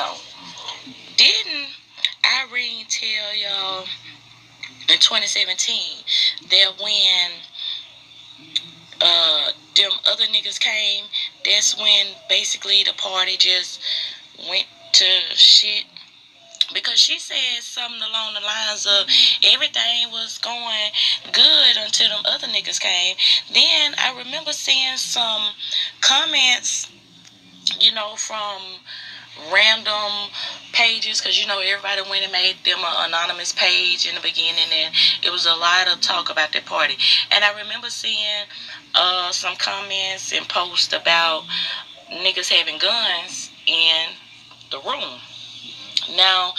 Now, didn't Irene tell y'all in 2017 that when them other niggas came, that's when basically the party just went to shit? Because she said something along the lines of everything was going good until them other niggas came. Then I remember seeing some comments, from random pages, because everybody went and made them an anonymous page in the beginning, and it was a lot of talk about that party. And I remember seeing some comments and posts about niggas having guns in the room. Now,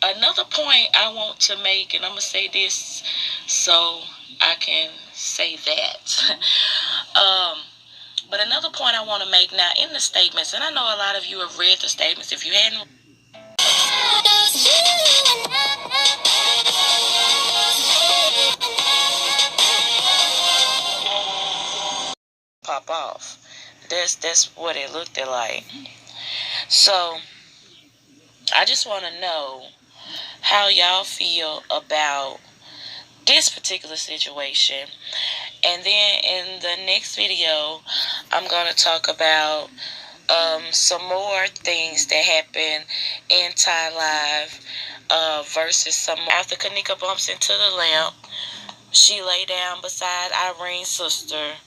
another point I want to make, and I'm going to say this so I can say that. But another point I want to make now in the statements, and I know a lot of you have read the statements. If you hadn't, pop off. That's what it looked like. So I just want to know how y'all feel about this particular situation. And then in the next video, I'm going to talk about some more things that happen in Ty Live versus some. After Kenneka bumps into the lamp, she lay down beside Irene's sister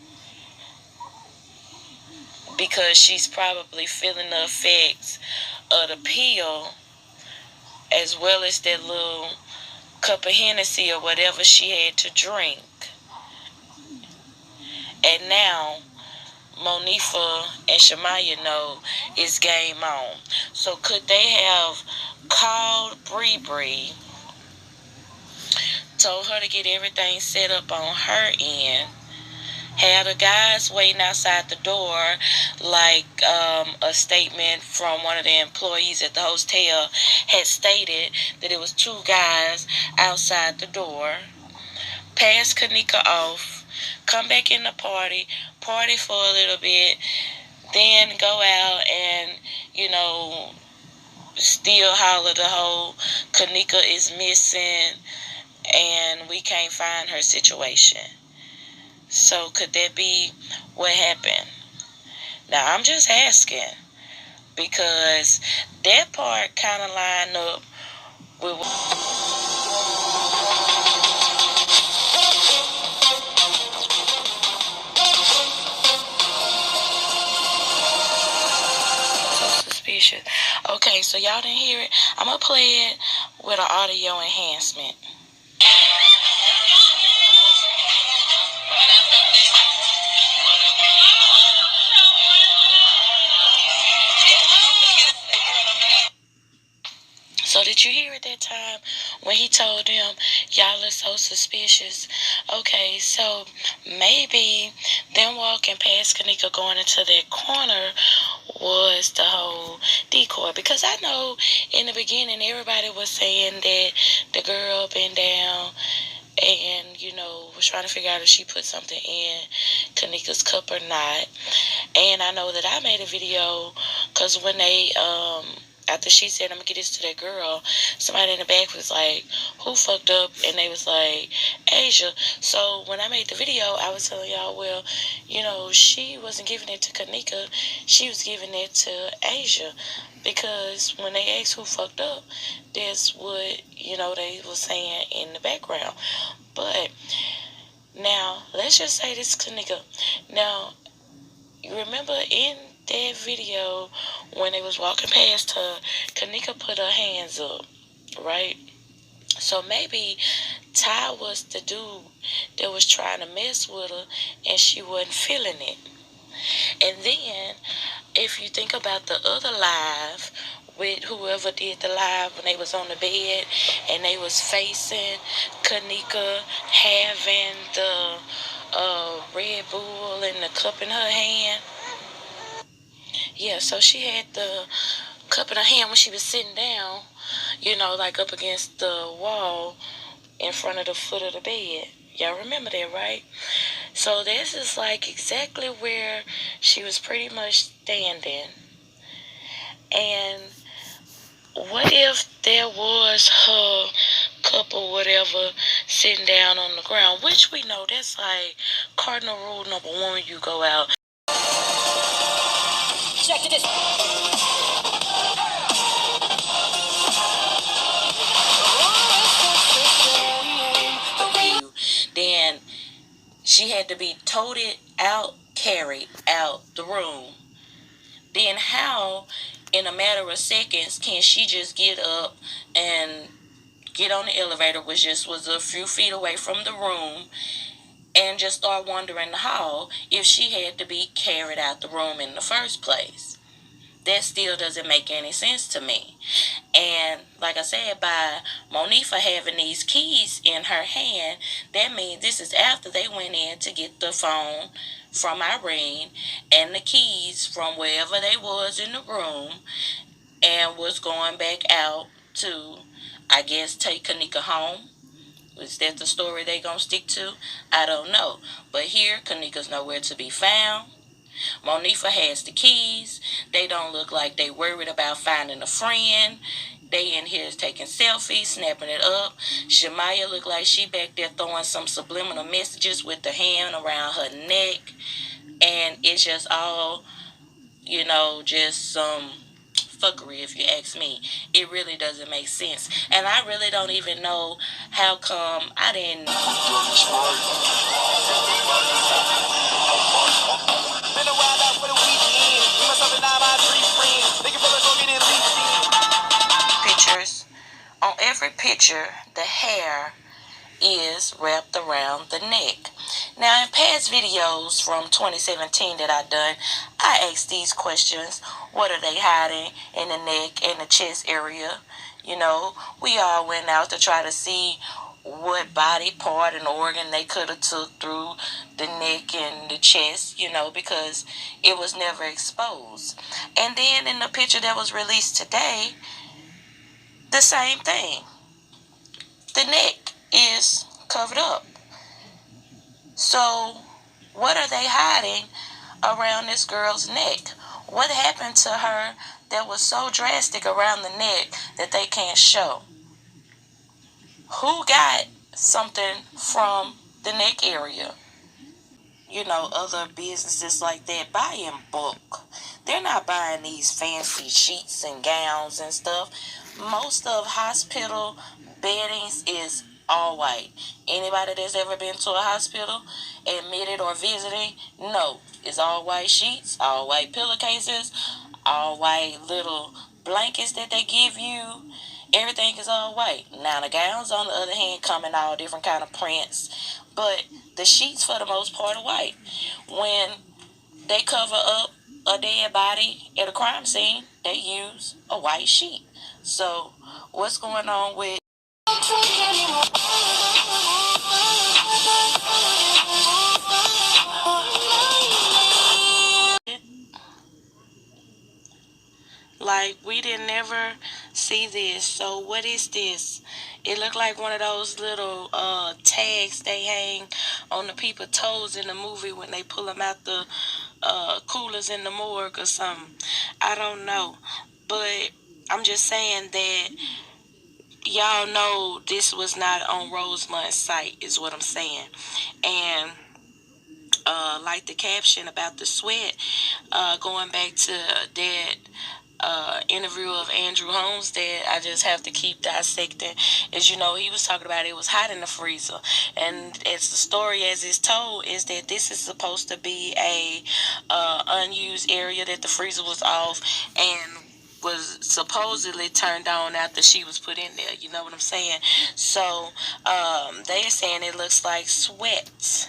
because she's probably feeling the effects of the pill, as well as that little cup of Hennessy or whatever she had to drink. And now Monifah and Shamaya know it's game on. So could they have called Bree, told her to get everything set up on her end, had the guys waiting outside the door, like a statement from one of the employees at the hotel had stated that it was 2 guys outside the door, pass Kenneka off, come back in the party for a little bit, then go out and, still holler the whole Kenneka is missing and we can't find her situation. So could that be what happened? Now I'm just asking, because that part kind of lined up with suspicious. Okay, so y'all didn't hear it. I'm gonna play it with an audio enhancement. So did you hear it that time when he told them, y'all are so suspicious? Okay, so maybe them walking past Kenneka going into that corner was the whole decoy. Because I know in the beginning everybody was saying that the girl been down and, was trying to figure out if she put something in Kenneka's cup or not. And I know that I made a video because when they, after she said, I'm going to get this to that girl, somebody in the back was like, who fucked up? And they was like, Asia. So when I made the video, I was telling y'all, well, she wasn't giving it to Kenneka. She was giving it to Asia. Because when they asked who fucked up, that's what, they were saying in the background. But now, let's just say this Kenneka. Now, you remember in that video when they was walking past her, Kenneka put her hands up, right? So maybe Ty was the dude that was trying to mess with her and she wasn't feeling it. And then if you think about the other live with whoever did the live when they was on the bed and they was facing Kenneka having the Red Bull and the cup in her hand. Yeah, so she had the cup in her hand when she was sitting down, like up against the wall in front of the foot of the bed. Y'all remember that, right? So this is like exactly where she was pretty much standing. And what if there was her couple, whatever, sitting down on the ground? Which we know that's like cardinal rule number one when you go out. Check this. Then she had to be toted out, carried out the room. Then how, in a matter of seconds, can she just get up and get on the elevator, which just was a few feet away from the room, and just start wandering the hall if she had to be carried out the room in the first place? That still doesn't make any sense to me. And like I said, by Monifah having these keys in her hand, that means this is after they went in to get the phone from Irene and the keys from wherever they was in the room, and was going back out to, I guess, take Kenneka home. Is that the story they gonna stick to? I don't know. But here, Kenneka's nowhere to be found. Monifah has the keys. They don't look like they worried about finding a friend. They in here taking selfies, snapping it up. Shamaya look like she back there throwing some subliminal messages with the hand around her neck. And it's just all, just some fuckery, if you ask me. It really doesn't make sense. And I really don't even know how come I didn't. Pictures. On every picture, the hair is wrapped around the neck. Now, in past videos from 2017 that I done, I asked these questions. What are they hiding in the neck and the chest area? We all went out to try to see what body part and organ they could have took through the neck and the chest, because it was never exposed. And then in the picture that was released today, the same thing. The neck is covered up. So, what are they hiding around this girl's neck? What happened to her that was so drastic around the neck that they can't show? Who got something from the neck area? Other businesses like that buy in bulk. They're not buying these fancy sheets and gowns and stuff. Most of hospital beddings is all white. Anybody that's ever been to a hospital, admitted or visiting, no. It's all white sheets, all white pillowcases, all white little blankets that they give you. Everything is all white. Now the gowns, on the other hand, come in all different kind of prints, but the sheets for the most part are white. When they cover up a dead body at a crime scene, they use a white sheet. So what's going on with like, we didn't never see this. So what is this? It looked like one of those little tags they hang on the people's toes in the movie when they pull them out the coolers in the morgue or something. I don't know. But I'm just saying that y'all know this was not on Rosemond's site, is what I'm saying. And like the caption about the sweat, going back to that interview of Andrew Holmes that I just have to keep dissecting, is he was talking about it was hot in the freezer, and as the story as it's told is that this is supposed to be a unused area, that the freezer was off and was supposedly turned on after she was put in there. You know what I'm saying? So they're saying it looks like sweat.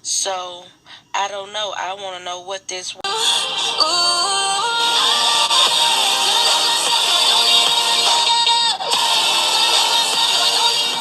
So I don't know. I want to know what this was.